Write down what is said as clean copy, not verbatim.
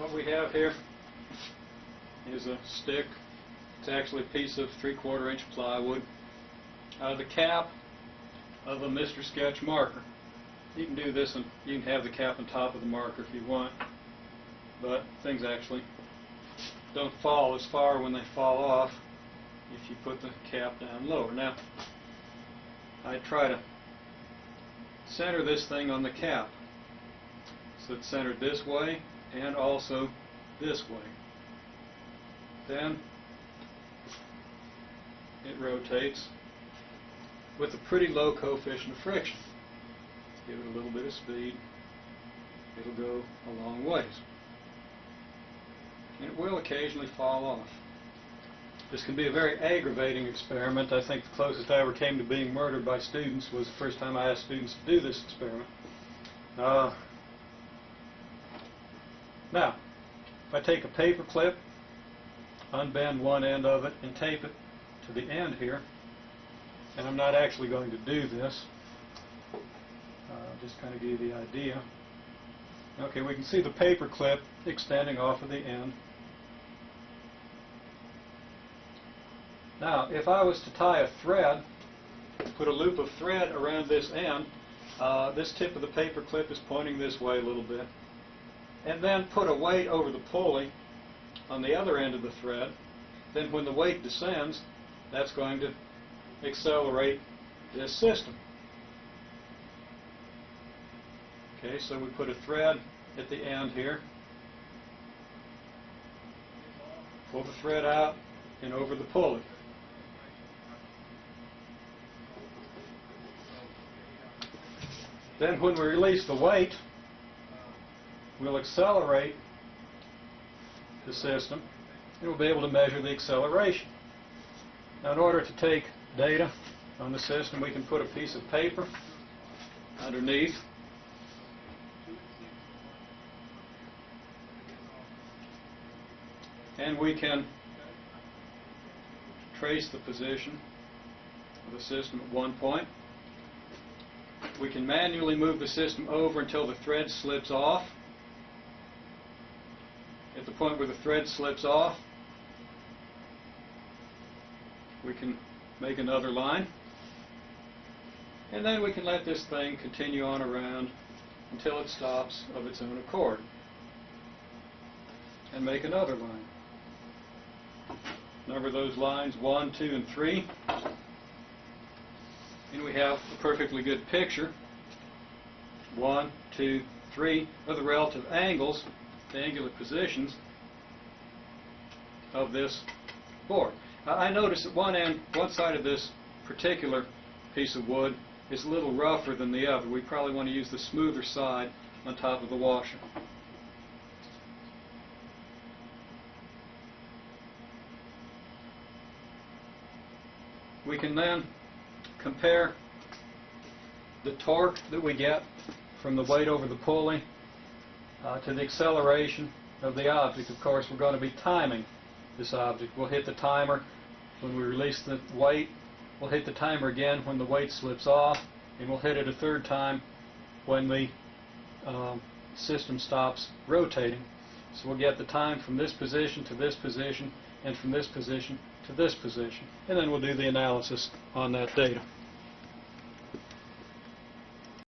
What we have here is a stick. It's actually a piece of 3/4 inch plywood. The cap of a Mr. Sketch marker. You can do this and you can have the cap on top of the marker if you want, but things actually don't fall as far when they fall off if you put the cap down lower. Now, I try to center this thing on the cap so it's centered this way and also this way. Then it rotates with a pretty low coefficient of friction. Give it a little bit of speed, it'll go a long ways. And it will occasionally fall off. This can be a very aggravating experiment. I think the closest I ever came to being murdered by students was the first time I asked students to do this experiment. Now, if I take a paper clip, unbend one end of it, and tape it to the end here, and I'm not actually going to do this, just kind of give you the idea. Okay, we can see the paper clip extending off of the end. Now, if I was to tie a thread, put a loop of thread around this end, this tip of the paper clip is pointing this way a little bit, and then put a weight over the pulley on the other end of the thread, then when the weight descends, that's going to accelerate this system. Okay, so we put a thread at the end here, pull the thread out and over the pulley. Then when we release the weight, we'll accelerate the system and we'll be able to measure the acceleration. Now, in order to take data on the system, we can put a piece of paper underneath. And we can trace the position of the system at one point. We can manually move the system over until the thread slips off. At the point where the thread slips off, we can make another line. And then we can let this thing continue on around until it stops of its own accord. And make another line. Number those lines 1, 2, and 3. And we have a perfectly good picture, 1, 2, 3, of the relative angles, the angular positions of this board. I notice that one side of this particular piece of wood is a little rougher than the other. We probably want to use the smoother side on top of the washer. We can then compare the torque that we get from the weight over the pulley to the acceleration of the object. Of course, we're going to be timing this object. We'll hit the timer when we release the weight. We'll hit the timer again when the weight slips off, and we'll hit it a third time when the system stops rotating. So we'll get the time from this position to this position, and from this position to this position. And then we'll do the analysis on that data.